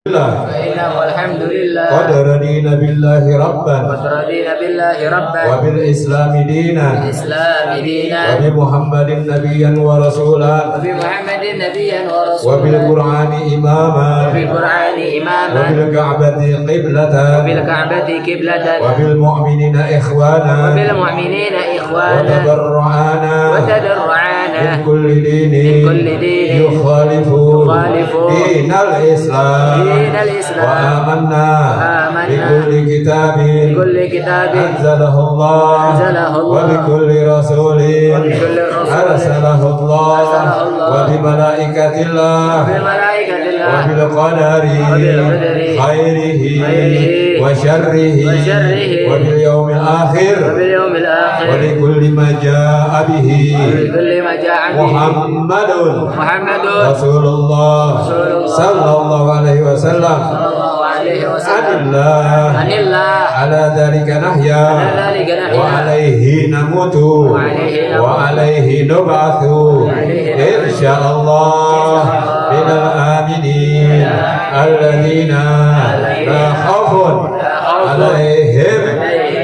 فإنه الحمد لله قد رضينا بالله ربا وبالإسلام دينا وبمحمد نبيا ورسولا وبالقرآن إماما وبالكعبة قبلة وبالمؤمنين إخوانا وتبرعانا من كل دين يخالف دين الإسلام وآمنا بكل كتاب أنزله الله وبكل رسول أرسله الله وبملائكة الله وبالقدر خيره وشره وباليوم الآخر ولكل ما جاء به محمد رسول الله صلى الله عليه وسلم عن الله على ذلك نحيا وعليه نموت وعليه نبعث إن شاء الله من الآمنين الذين لا خوف عليهم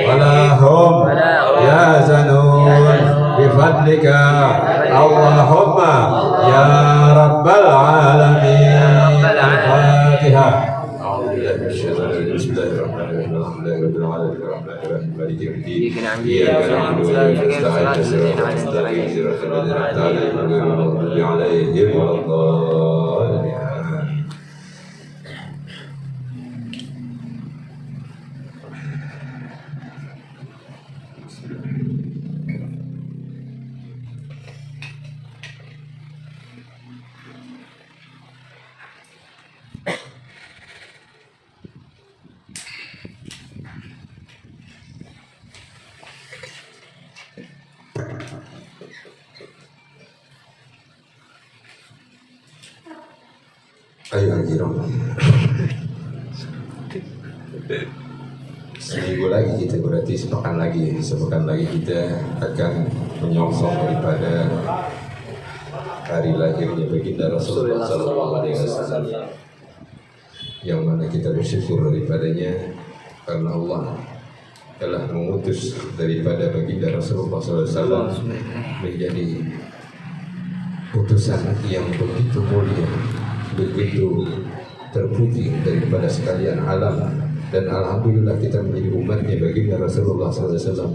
ولا هم يحزنون بفضلك اللهم يا رب العالمين. الفاتحة. أعوذ بالله من الشيطان الرجيم. بسم الله الرحمن الرحيم. الحمد لله رب العالمين الرحمن الرحيم مالك يوم الدين إياك نعبد وإياك نستعين صراط المستقيم صراط الذين أنعمت عليهم غير المغضوب عليهم ولا الضالين. Ayo Hajirong, seminggu lagi kita berarti sepekan lagi kita akan menyongsong daripada hari lahirnya baginda Rasulullah SAW, yang mana kita bersyukur daripadanya karena Allah telah mengutus daripada baginda Rasulullah SAW menjadi utusan yang begitu mulia, begitu terpuji daripada sekalian alam, dan alhamdulillah kita menjadi umatnya baginda Rasulullah SAW.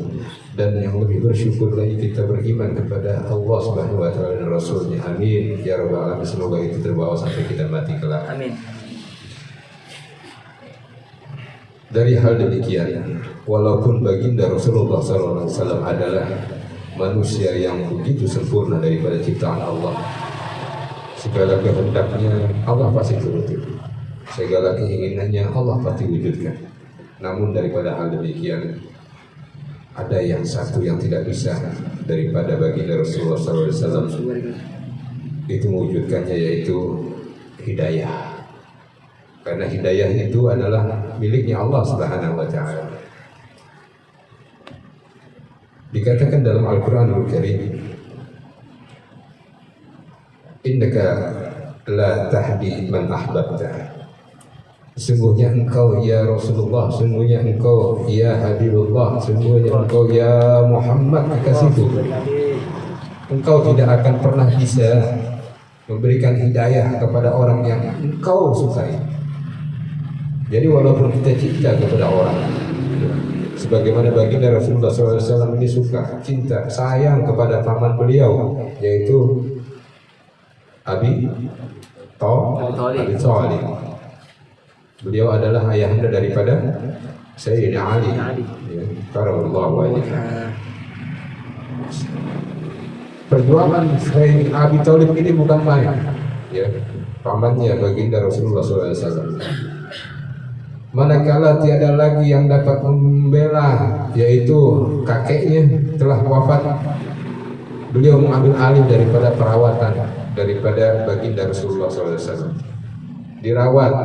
Dan yang lebih bersyukur lagi kita beriman kepada Allah Subhanahu Wa Taala dan Rasulnya. Amin ya rabbal alamin. Semoga itu terbawa sampai kita mati kelak. Amin. Dari hal demikian, walaupun baginda Rasulullah SAW adalah manusia yang begitu sempurna daripada ciptaan Allah, segala kehendaknya Allah pasti turuti, segala keinginannya Allah pasti wujudkan. Namun daripada hal demikian, ada yang satu yang tidak bisa daripada baginda Rasulullah SAW, itu mewujudkannya, yaitu hidayah. Karena hidayah itu adalah miliknya Allah Subhanahu Wa Taala. Dikatakan dalam Al-Quranul Karim, innaka la tahdi man ahbabta. Sesungguhnya engkau ya Rasulullah, sesungguhnya engkau ya Habibullah, sesungguhnya engkau ya Muhammad kekasihku, engkau tidak akan pernah bisa memberikan hidayah kepada orang yang engkau sukai. Jadi walaupun kita cinta kepada orang, sebagaimana baginda Rasulullah SAW ini suka, cinta, sayang kepada paman beliau, yaitu Abi Thalib. Beliau adalah ayahanda daripada Sayyidina Ali. Karamallahu wajhahu. Perjuangan Sayyidina Abi Thalib ini bukan main, ya. Pamannya baginda Rasulullah SAW. Manakala tiada lagi yang dapat membela, yaitu kakeknya telah wafat, beliau mengambil alih daripada perawatan daripada baginda Rasulullah SAW. Dirawat,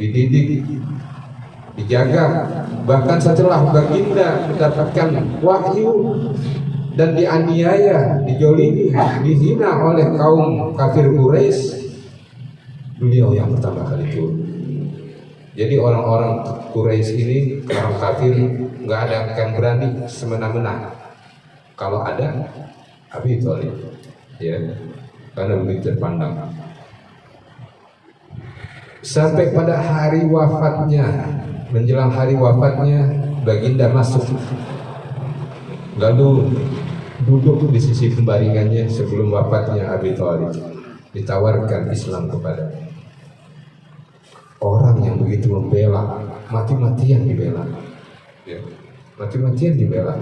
dididik, dijaga, bahkan setelah baginda mendapatkan wahyu dan dianiaya, dijolimi, dihina oleh kaum kafir Quraisy, beliau yang pertama kali turun. Jadi orang-orang Quraisy ini, orang kafir, nggak ada yang akan berani semena-mena. Kalau ada, Abi Thalib, ya, karena begitu terpandang. Sampai pada hari wafatnya, menjelang hari wafatnya, baginda masuk, lalu duduk di sisi pembaringannya sebelum wafatnya Abi Thalib, ditawarkan Islam kepada orang yang begitu membela, mati-matian dibela, ya, mati-matian dibela.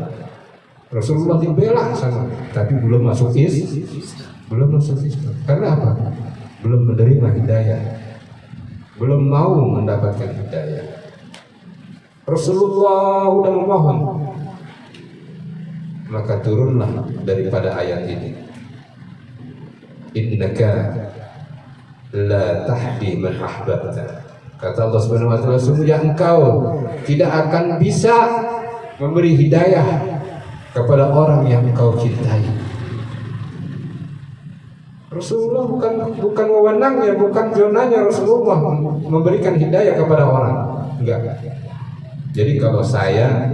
Rasulullah dibela sama, tapi belum masuk belum masuk Islam. Karena apa? Belum menerima hidayah, belum mau mendapatkan hidayah. Rasulullah udah memohon, maka turunlah daripada ayat ini, innaka la tahdi man ahbabta. Kata Allah Subhanahu wa taala, sesungguhnya engkau tidak akan bisa memberi hidayah kepada orang yang engkau cintai. Rasulullah bukan wewenangnya, bukan zonanya Rasulullah memberikan hidayah kepada orang. Enggak. Jadi kalau saya,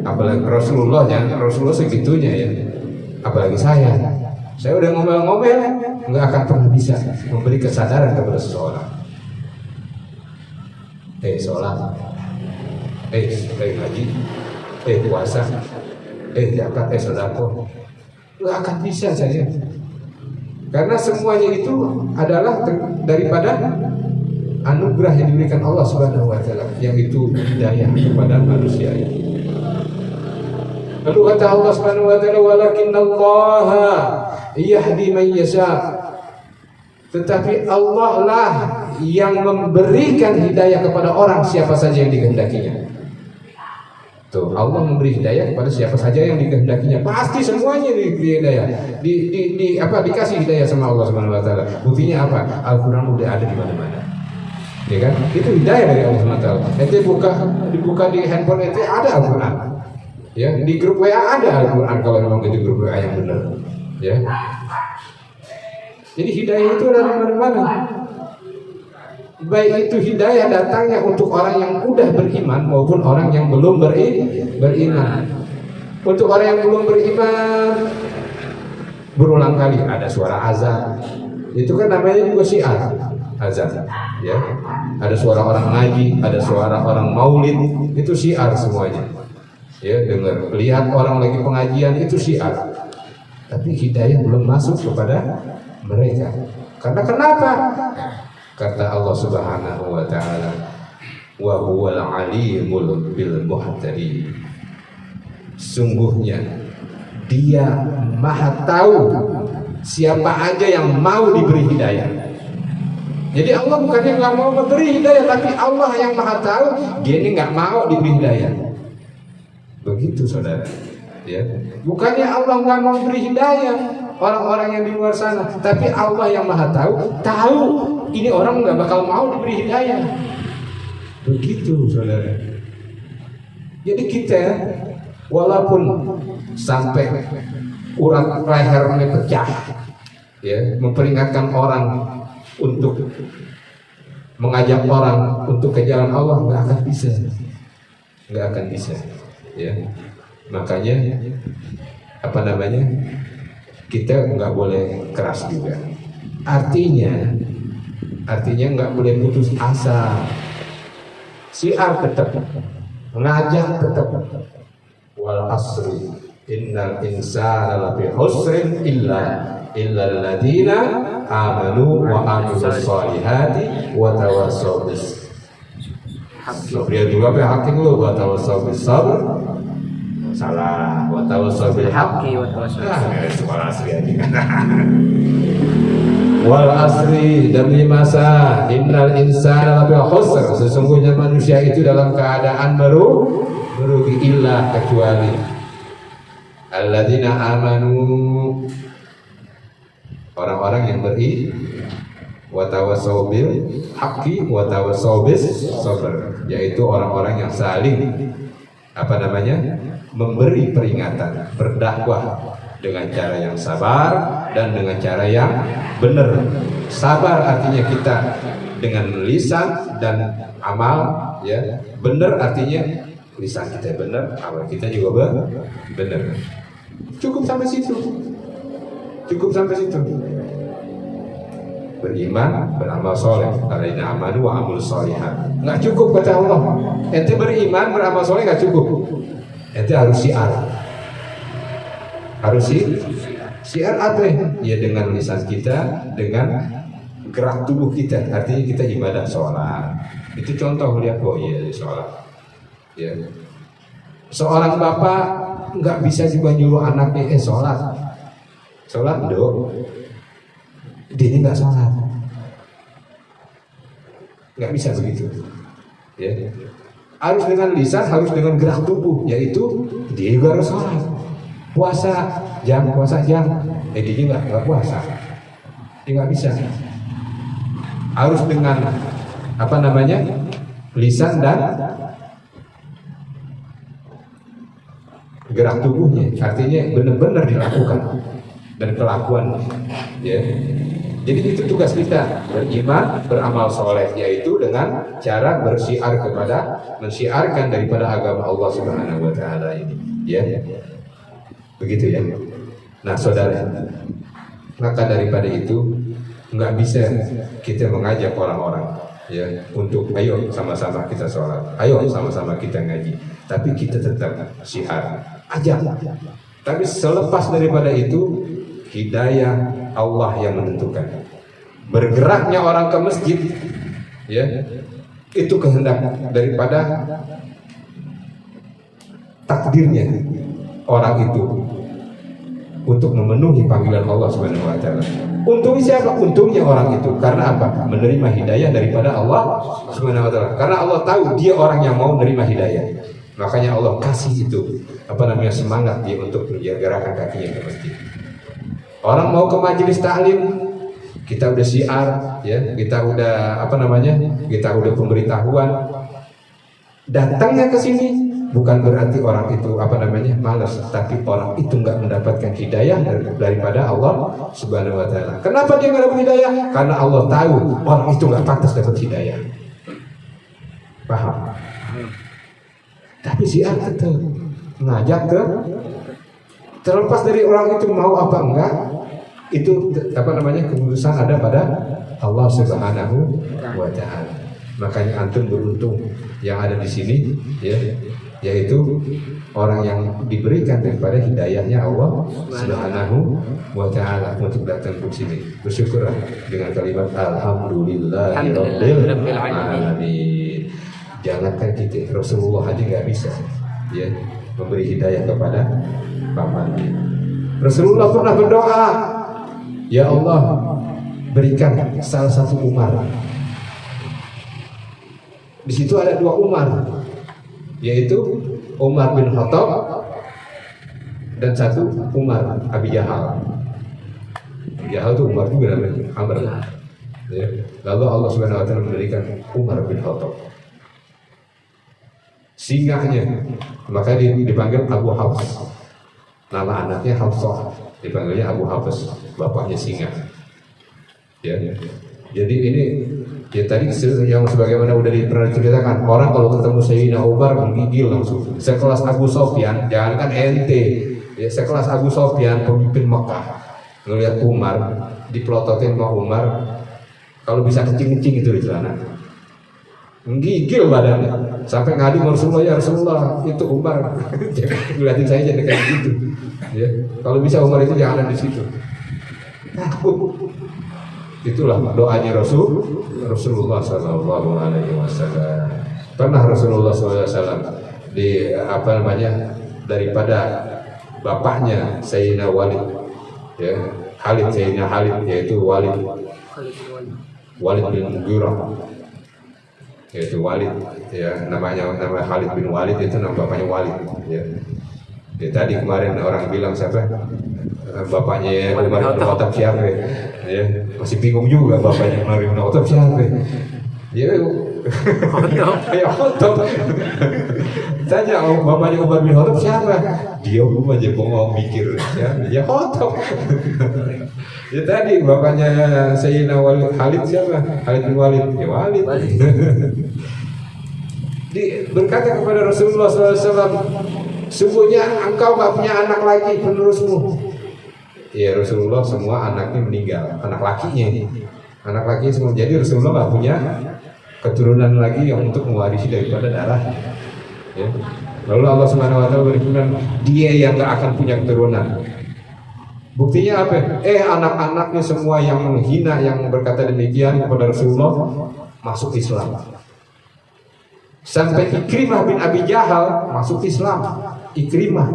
apalagi Rasulullah segitunya ya, apalagi saya udah ngomel-ngomel, nggak akan pernah bisa memberi kesadaran kepada seseorang. Sholat, ngaji, puasa, zakat, sedekah, nggak akan bisa saya. Karena semuanya itu adalah daripada anugerah yang diberikan Allah Subhanahu wa taala, yang itu hidayah kepada manusia ini. Lalu kata Allah Subhanahu wa taala, walakinallaha yahdi man yasha. Tetapi Allah lah yang memberikan hidayah kepada orang siapa saja yang dikehendakinya. Tuh, Allah memberi hidayah kepada siapa saja yang dikehendakinya. Pasti semuanya diberi hidayah. Dikasih hidayah sama Allah Subhanahu wa taala. Buktinya apa? Al-Qur'an udah ada di mana-mana. Ya kan? Itu hidayah dari Allah Subhanahu wa taala. Ente dibuka di handphone ente ada Al-Qur'an. Ya, di grup WA ada Al-Qur'an kalau memang itu grup WA yang benar. Ya. Jadi hidayah itu dari mana-mana. Baik itu hidayah datangnya untuk orang yang udah beriman maupun orang yang belum beriman. Untuk orang yang belum beriman, berulang kali ada suara azan. Itu kan namanya juga syiar azan. Ya. Ada suara orang ngaji, ada suara orang maulid, itu syiar semuanya. Ya, dengar, lihat orang lagi pengajian itu syiar. Tapi hidayah belum masuk kepada mereka. Karena kenapa? Kata Allah Subhanahu wa taala, wa huwal alimul bil muhtadin. Sungguhnya Dia Maha tahu siapa aja yang mau diberi hidayah. Jadi Allah bukannya nggak mau memberi hidayah, tapi Allah yang Maha tahu dia ini nggak mau diberi hidayah. Begitu saudara. Ya. Bukannya Allah nggak mau beri hidayah orang-orang yang di luar sana, tapi Allah yang Maha tahu ini orang nggak bakal mau diberi hidayah. Begitu saudara. Jadi kita walaupun sampai urat lehernya pecah, ya, memperingatkan orang untuk mengajak orang untuk ke jalan Allah, nggak akan bisa, ya. Makanya kita nggak boleh keras juga. Artinya nggak boleh putus asa. Syiar tetap, ngajak tetap. Wal asri innal insana lafi khusrin illa alladziina amanu wa amilus solihati wa tawassaw bis sabr. Juga hakim lu wa tawassaw bis sabr. Salah, wa tawassaw bil haqqi wa tawassaw. Suara asli aja. Wal asri, demi masa, innal insana lafi khusr. Sesungguhnya manusia itu dalam keadaan merugi illa kecuali alladzina amanu, orang-orang yang wa tawassaw bil haqqi wa tawassaw bis sabr, yaitu orang-orang yang saling memberi peringatan, berdakwah dengan cara yang sabar dan dengan cara yang benar. Sabar artinya kita dengan lisan dan amal, ya. Benar artinya lisan kita benar, amal kita juga benar. Cukup sampai situ. Cukup sampai situ. Beriman, beramal soleh. Alladzina amanu wa amilus sholihat. Nggak cukup kata Allah. Ente beriman, beramal soleh nggak cukup. Ente harus syiar. Harus syiar apa? Ya dengan lisan kita, dengan gerak tubuh kita. Artinya kita ibadah sholat. Itu contoh lihat, oh iya sholat. Ya. Seorang bapak nggak bisa juga nyuruh anaknya sholat. Sholat dong. Dia nggak sholat, nggak bisa begitu, ya. Harus dengan lisan, harus dengan gerak tubuh, yaitu dia juga harus sholat. Puasa jam, dia nggak puasa, dia nggak bisa. Harus dengan lisan dan gerak tubuhnya, artinya benar-benar dilakukan dan kelakuan, ya. Jadi itu tugas kita, beriman, beramal soleh, yaitu dengan cara mensiarkan daripada agama Allah Subhanahu Wa Taala ini, ya. Begitu ya. Nah, saudara, maka daripada itu nggak bisa kita mengajak orang-orang, ya, untuk ayo sama-sama kita sholat, ayo sama-sama kita ngaji, tapi kita tetap syiar, ajak. Tapi selepas daripada itu, hidayah Allah yang menentukan. Bergeraknya orang ke masjid, ya, itu kehendak daripada takdirnya orang itu untuk memenuhi panggilan Allah Subhanahu Wa Taala. Untungnya siapa? Untungnya orang itu. Karena apa? Menerima hidayah daripada Allah Subhanahu Wa Taala. Karena Allah tahu dia orang yang mau menerima hidayah. Makanya Allah kasih itu semangat dia untuk menggerakkan kakinya ke masjid. Orang mau ke majelis taklim, kita udah syiar, ya, kita udah kita udah pemberitahuan. Datangnya ke sini bukan berarti orang itu malas, tapi orang itu nggak mendapatkan hidayah daripada Allah Subhanahu Wa Taala. Kenapa dia nggak dapat hidayah? Karena Allah tahu orang itu nggak pantas dapat hidayah. Paham? Tapi syiar tetap ngajak ke, terlepas dari orang itu mau apa enggak, itu keputusan ada pada Allah Subhanahu Wa Taala. Makanya antum beruntung yang ada di sini, ya, yaitu orang yang diberikan daripada hidayahnya Allah Subhanahu Wa Taala untuk datang ke sini. Bersyukurlah dengan kalimat alhamdulillahirabbil alamin. Jangankan kita, Rasulullah aja nggak bisa, ya, memberi hidayah kepada pamannya. Rasulullah pernah berdoa, ya Allah, berikan salah satu Umar. Di situ ada dua Umar, yaitu Umar bin Khattab dan satu Umar Abi Jahal. Jahal itu Umar juga namanya, Amr. Ya. Lalu Allah Subhanahu Wa Taala memberikan Umar bin Khattab singahnya, maka dipanggil Abu Hafs. Nama anaknya Hafsah, dipanggilnya Abu Hafs, bapaknya singa. Ya. Jadi ini ya tadi yang sebagaimana udah pernah diceritakan, orang kalau ketemu Sayyidina Umar menggigil langsung. Sekelas Abu Sofyan, jangankan ente, ya sekelas Abu Sofyan pemimpin Mekah, ngelihat Umar dipelototin sama Umar, kalau bisa kencing-kencing itu di celana, menggigil badannya, sampai ngadu Rasulullah, ya Rasulullah itu Umar, ngeliatin saya jadi kayak gitu. Ya, kalau bisa Umar itu jangan ada di situ. Takut. Itulah doanya Rasulullah Sallallahu Alaihi Wasallam. Pernah Rasulullah SAW daripada bapaknya Sayyidina Walid, ya, Sayyidina Khalid, yaitu Walid bin Mughirah, yaitu Walid, ya, nama Khalid bin Walid itu nama bapaknya Walid, ya. Ya, tadi kemarin orang bilang siapa bapaknya Umar bin Khattab siapa, ya, masih bingung juga bapaknya Umar bin Khattab siapa, ya, Khattab. Tanya bapaknya Umar bin Khattab siapa? Dia aja bongong mikir ya Khattab. Ya tadi bapaknya Sayyidina Khalid siapa? Khalid bin Walid. Ya Walid. Berkata kepada Rasulullah SAW, sungguhnya engkau gak punya anak lagi penerusmu. Ya Rasulullah semua anaknya meninggal, anak lakinya. Anak laki semua. Jadi Rasulullah gak punya keturunan lagi yang untuk mewarisi daripada darah. Ya. Lalu Allah Subhanahu Wa Taala berfirman, dia yang gak akan punya keturunan. Buktinya apa? Anak-anaknya semua yang menghina, yang berkata demikian kepada Rasulullah masuk Islam. Sampai Ikrimah bin Abi Jahal masuk Islam. Ikrimah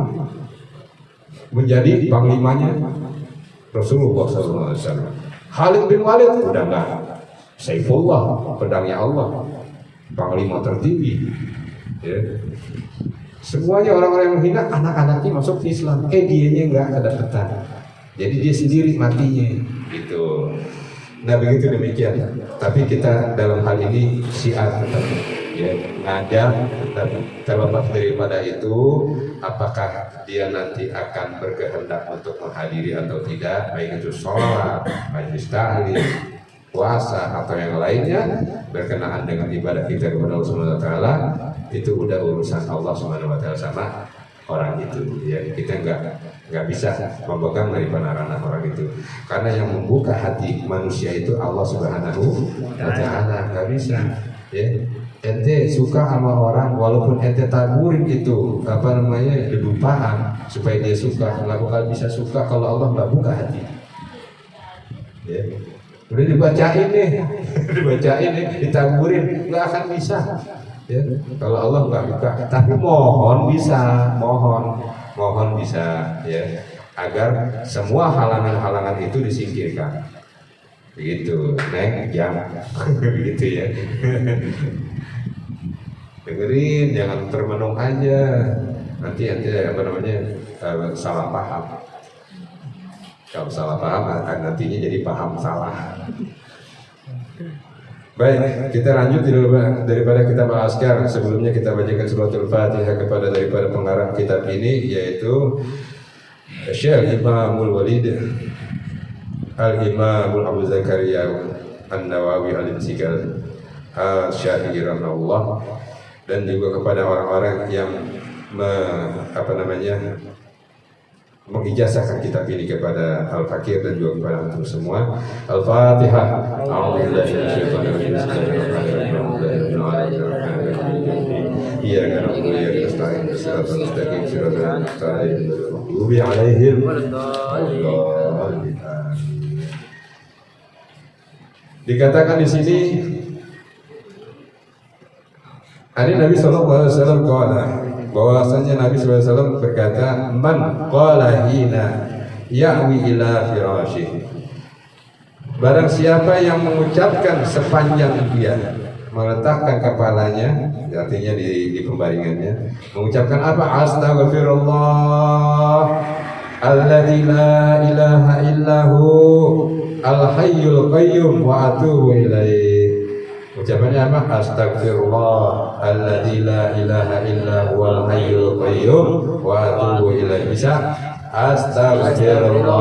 menjadi panglimanya Rasulullah SAW. Khalid bin Walid udah enggak, Saifullah, pedangnya Allah, panglima tertinggi. Ya. Semuanya orang-orang yang menghina, anak-anaknya masuk Islam. Dianya enggak ada kedapetan. Jadi dia sendiri matinya. Gitu. Nah begitu demikian. Tapi kita dalam hal ini syiar tetap. Ya, ngajar terlepas daripada itu apakah dia nanti akan berkehendak untuk menghadiri atau tidak, baik itu sholat, majlis tahlil, puasa atau yang lainnya berkenaan dengan ibadah kita kepada Allah Subhanahu Wa Taala, itu udah urusan Allah Subhanahu Wa Taala sama orang itu. Ya kita nggak bisa memegang daripada ranah orang itu, karena yang membuka hati manusia itu Allah Subhanahu Wa Taala. Nggak bisa. Ya. Ente suka sama orang walaupun ente taburin itu kedupaan supaya dia suka, nggak bakal bisa suka kalau Allah nggak buka hati. Ya. Udah dibacain nih, ditaburin nggak akan bisa. Ya. Kalau Allah nggak buka, tapi mohon bisa, ya, agar semua halangan-halangan itu disingkirkan. Begitu, Neng, jam, begitu ya. Dengerin, jangan termenung aja. Nanti salah paham. Kalau salah paham, nantinya jadi paham salah. Baik, kita lanjut daripada kita Al-Azkar. Sebelumnya kita bacakan suratul Fatihah kepada daripada pengarang kitab ini, yaitu Syekh Imamul Walid Al-Imamul Abu Zakaria An-Nawawi Al-Insigal Al-Syafi'i rahimahullah, dan juga kepada orang-orang yang mengijazahkan kitab ini kepada Al-Fakir dan juga kepada antum semua. Al-Fatihah. Dikatakan di sini, hari Nabi SAW bahwasanya Nabi SAW berkata, man qala hina ya'wi ila firashih, barang siapa yang mengucapkan sepanjang dia meletakkan kepalanya, artinya di pembaringannya, mengucapkan apa? Astaghfirullah alladzi la ilaha illahu al-hayyul qayyum wa atubu ilaih. Ucapannya apa? Astagfirullah alladzi la ilaha illa huwal hayyul qayyum wa atubu ilaih. Bisa? Astagfirullah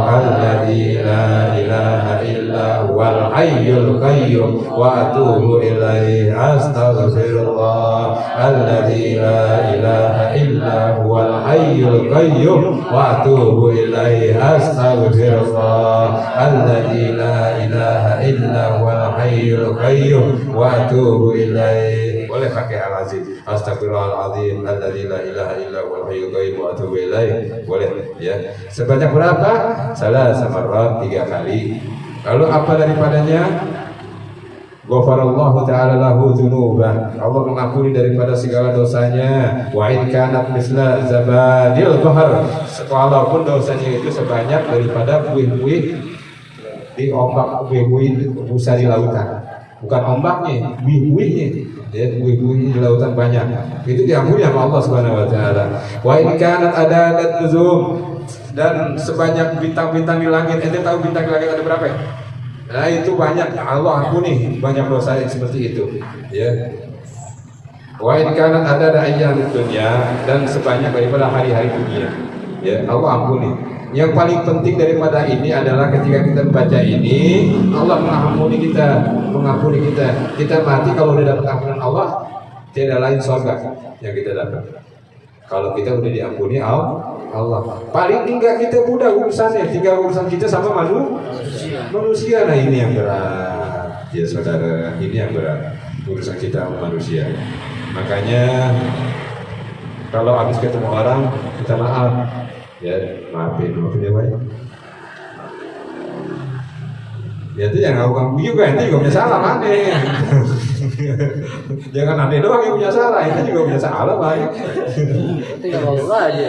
alladzi la ilaha illa huwal hayyul qayyum wa atubu ilaih. Astagfirullah alladzi la ilaha illa huwal hayyul qayyum wa atubu ilaih. Astagfirullah alladzi la ilaha illa huwal hayyul qayyum wa atubu ilaih. Boleh pakai al-azim. Astagfirullahaladzim alladzi la ilaha illa huwal hayyul qayyum wa atubu ilaih. Boleh ya. Sebanyak berapa? Salah samarrat, 3 kali. Lalu apa daripadanya? Ghafarallahu ta'ala lahu dzunubah. Allah mengampuni daripada segala dosanya. Wa in kanat misla zabadil bahr. Walaupun dosanya itu sebanyak daripada buih-buih di ombak, buih-buih busa di lautan. Bukan ombaknya, buih-buihnya. Ya, buih-buih di lautan banyak. Itu diampuni sama Allah Subhanahu wa taala. Wa in kanat adadat nuzum, dan sebanyak bintang-bintang di langit. Ente tahu bintang di langit ada berapa ya? Nah, itu banyak. Allah ampuni banyak dosa yang seperti itu. Ya. Wa in kanat ada ayyam dunya, dan sebanyak daripada hari-hari dunia. Ya, Allah ampuni. Yang paling penting daripada ini adalah ketika kita membaca ini, Allah mengampuni kita. Kita mati kalau udah dapat ampunan Allah, tidak lain surga yang kita dapat. Kalau kita udah diampuni Allah, paling tinggal kita mudah urusannya, tinggal urusan kita sama manusia. Nah ini yang berat, ya saudara, ini yang berat urusan kita sama manusia. Makanya kalau habis ketemu orang kita maaf, ya maafin ya baik. Ya itu yang kamu juga, itu juga punya salah aneh. Jangan aneh doang yang punya salah, itu juga punya salah baik. Itu nggak mau aja.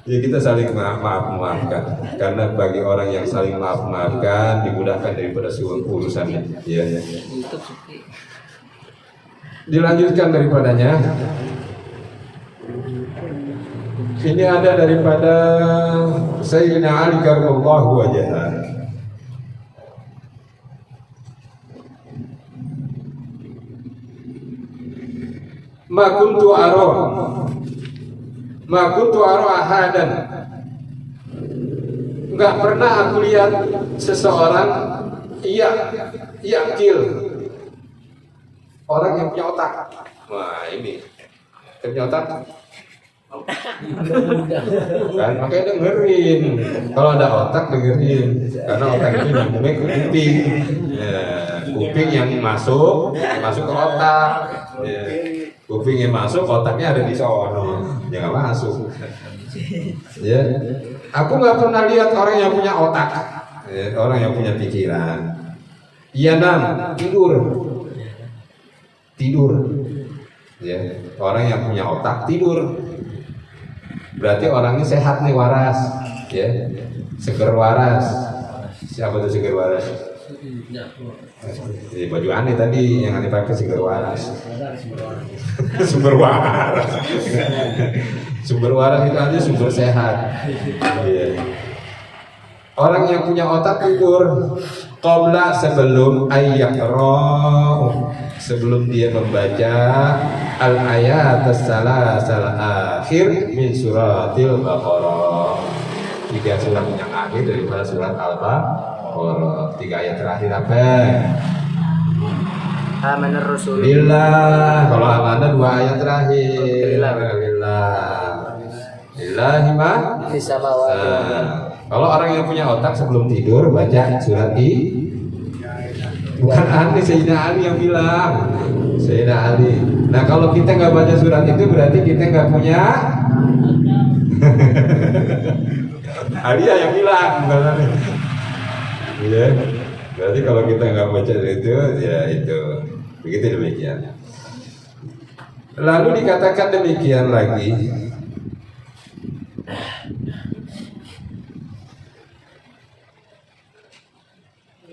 Ya kita saling maafkan, karena bagi orang yang saling maafkan dimudahkan daripada seluruh urusannya. Ya. Dilanjutkan daripadanya. Ini ada daripada Sayyidina Ali karramallahu wajhahu. Ma kuntu aro ahadan. Enggak pernah aku lihat seseorang yakil, orang yang punya otak. Wah ini punya otak kan, makanya dengerin. Kalau ada otak dengerin, karena otak itu nyambungnya ke kuping. Ya, kuping yang masuk ke otak. Ya. Kupingnya masuk, otaknya ada di sono, ya nggak masuk. Ya, aku nggak pernah lihat orang yang punya otak, ya, orang yang punya pikiran. Iya tidur, ya, orang yang punya otak tidur. Berarti orangnya sehat nih, waras, ya, seger waras. Siapa tuh seger waras? Jadi baju aneh tadi yang aneh pakai seger waras. Sumber waras. Sumber waras itu aja sumber sehat. Yeah. Orang yang punya otak tidur qabla sebelum sebelum dia membaca al-ayat as-salasal akhir min suratil Baqarah. 3 surat yang akhir daripada surat Al-Baqarah. 3 ayat terakhir apa? Amanar Rasul. Lillah. Kalau amanah 2 ayat terakhir. Lillahi ma kalau orang yang punya otak sebelum tidur baca surat bukan aneh, Sayyidina Ali yang bilang. Sayyidina Ali. Nah kalau kita nggak baca surat itu berarti kita nggak punya. Ali yang bilang, bukan aneh. Ya, berarti kalau kita nggak baca itu, ya itu. Begitu demikian. Lalu dikatakan demikian lagi.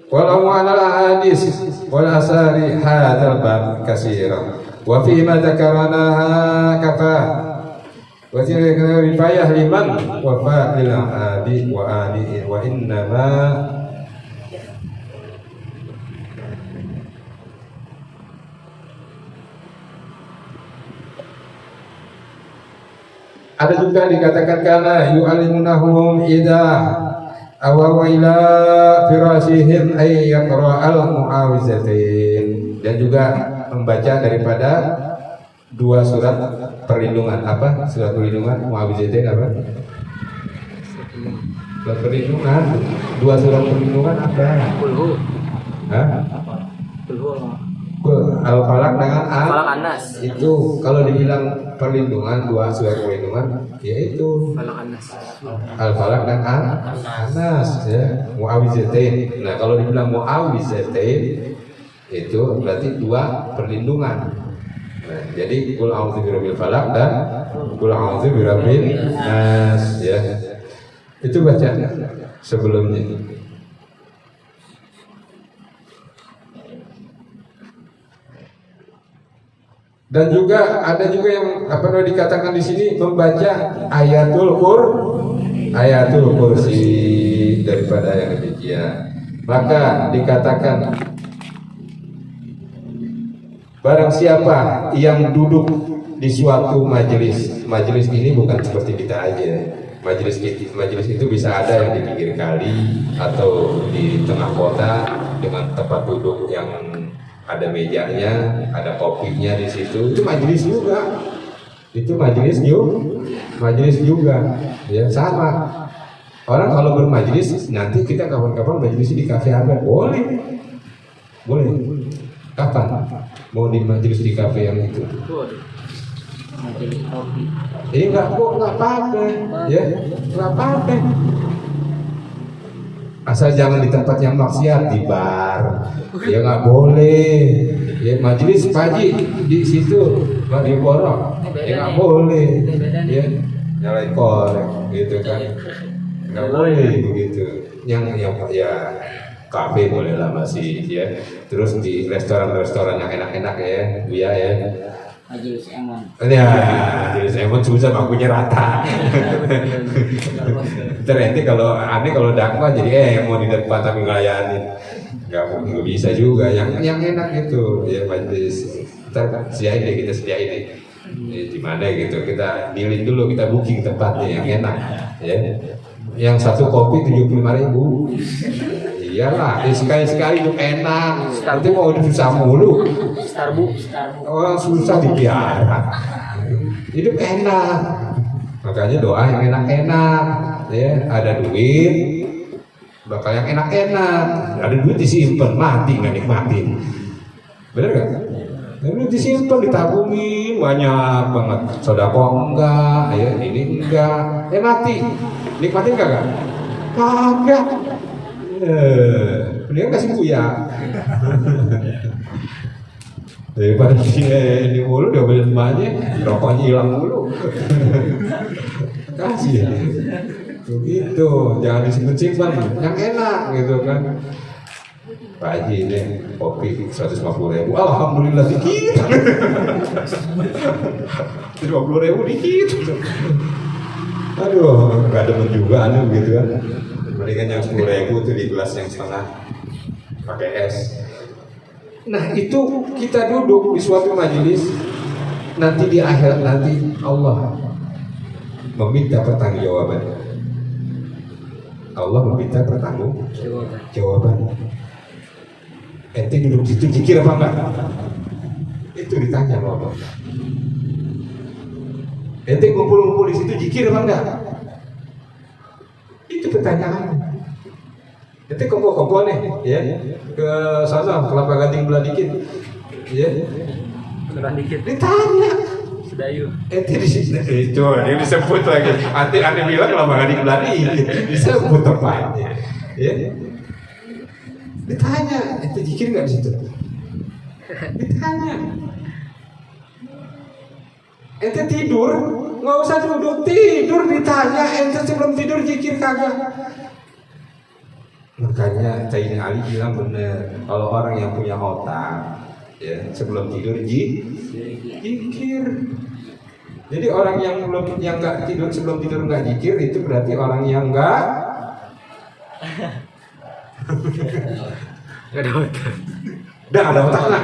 Walau ma'al hadis wal asari hadzal bab katsiran wa fi ma dzakarnaha kafa wa tilka rifayah liman wa fa'il hadi wa ani wa innama ada juga dikatakan kana yu'alimunahum idza awaw ila firasihim ay yaqra'al mu'awizatain, dan juga membaca daripada 2 surat perlindungan. Apa surat perlindungan? Mu'awizatain apa? Surat perlindungan, 2 surat perlindungan apa? Kulhu. Hah? Kulhu. Al-Falaq dengan Falaq-An-Nas. Itu kalau dibilang perlindungan, 2 surat perlindungan, yaitu Falaq-An-Nas. Al-Falaq dan An-Nas, ya, Mu'awizatain. Nah, kalau dibilang Mu'awizatain itu berarti 2 perlindungan. Nah, jadi qul a'udzu birabbil falaq dan qul a'udzu birabbin nas, ya. Itu baca sebelumnya. Dan juga ada juga yang dikatakan di sini membaca ayatul kursi daripada yang demikian. Maka dikatakan Barang siapa yang duduk di suatu majelis, majelis ini bukan seperti kita aja. Majelis itu bisa ada yang di pinggir kali atau di tengah kota dengan tempat duduk yang ada mejanya, ada kopinya di situ. Itu majelis juga. Itu majelis juga. Ya sama. Orang kalau bermajelis nanti kita kapan-kapan majelis di kafe apa? Boleh. Kapan? Mau di majelis di kafe yang itu? Majelis kopi. Nggak apa-apa, ya nggak apa-apa. Asal jangan di tempat yang maksiat, di bar, ya nggak boleh. Ya majelis pagi di situ, di borok, ya nggak boleh. Ya nyalain korek, gitu kan, nggak boleh begitu. Yang ya kafe boleh lah masih ya. Terus di restoran-restoran yang enak-enak ya, ya. Majelis Emon. Ya, majelis Emon susah bangkunya rata. Ternyata kalau dakwah jadi Emon di depan tapi ngelayanin, nggak bisa juga. Yang enak itu ya majelis. Ntar sediain kita sediain di mana gitu, kita dealing dulu, kita booking tempatnya yang enak ya. Yang satu kopi 75.000. Iyalah, sekali-sekali hidup enak. Nanti mau hidup susah mulu. Starbucks. Orang susah dipiara. Hidup enak. Makanya doa yang enak-enak. Ya, ada duit, bakal yang enak-enak. Ada duit disimpan, mati nggak nikmatin. Bener nggak? Duit disimpan, ditabungin banyak banget. Sodako enggak, ya ini enggak. Mati, nikmatin kagak? Kagak. Mendingan kasih buya daripada ini mulu dia beli emaknya, rokoknya hilang mulu. Kasih begitu, jangan disimpan-simpan yang enak gitu kan. Pak Haji ini kopi 150.000, alhamdulillah dikit. 150.000 dikit. Aduh, nggak demen juga aneh gitu kan. Mendingan yang 10.000 itu di gelas yang setengah pakai es. Nah itu kita duduk di suatu majelis, nanti di akhirat nanti Allah meminta pertanggungjawaban. Allah meminta pertanggungjawaban. Ente duduk di situ zikir apa enggak? Itu ditanya sama Allah. Ente kumpul-kumpul di situ zikir apa enggak? Itu pertanyaan. Itu kompor nih, ya ke sana kelapa gading belah dikit, ya. Belah dikit. Ditanya. Sedayu. Di sini itu dia disebut lagi. Ante bilang kelapa gading belah dikit, disebut tempatnya, ya. Ditanya, ente zikir nggak di situ? Ditanya. Ente tidur, nggak usah duduk, tidur ditanya. Ente sebelum tidur zikir kagak? Makanya Sayyidina Ali bilang benar, kalau orang yang punya otak, ya sebelum tidur zikir. Jadi orang yang nggak tidur sebelum tidur nggak zikir itu berarti orang yang nggak ada otak. Dah ada otak nggak?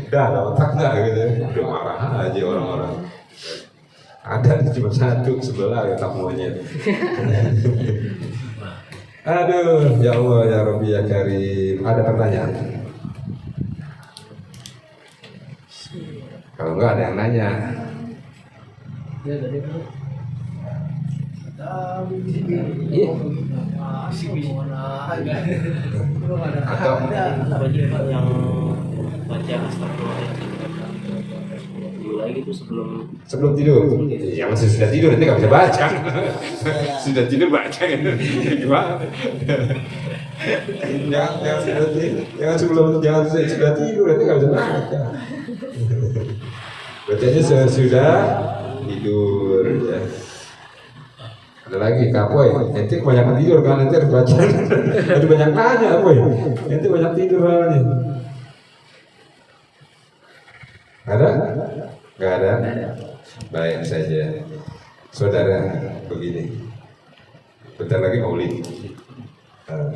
Dah ada otak nggak gitu? Udah marah aja orang-orang. Ada cuma satu sebelah otak monyet. Aduh, ya Allah ya Rabbi ya Karim. Ada pertanyaan? Kalau enggak ada yang nanya. Iya. Atau bagi yang baca astagfirullah lagi itu sebelum tidur. Ya masih sudah tidur nanti nggak bisa baca. Sudah tidur baca gimana? Jangan sudah tidur nanti nggak bisa baca. Bacanya sudah tidur ya. Ada lagi kapoy, nanti kebanyakan tidur kan nanti harus baca. Ada banyak nanya kapoy, nanti banyak tidur soalnya. Ada? Gak ada? Baik saja. Saudara, begini. Bentar lagi maulid. Kan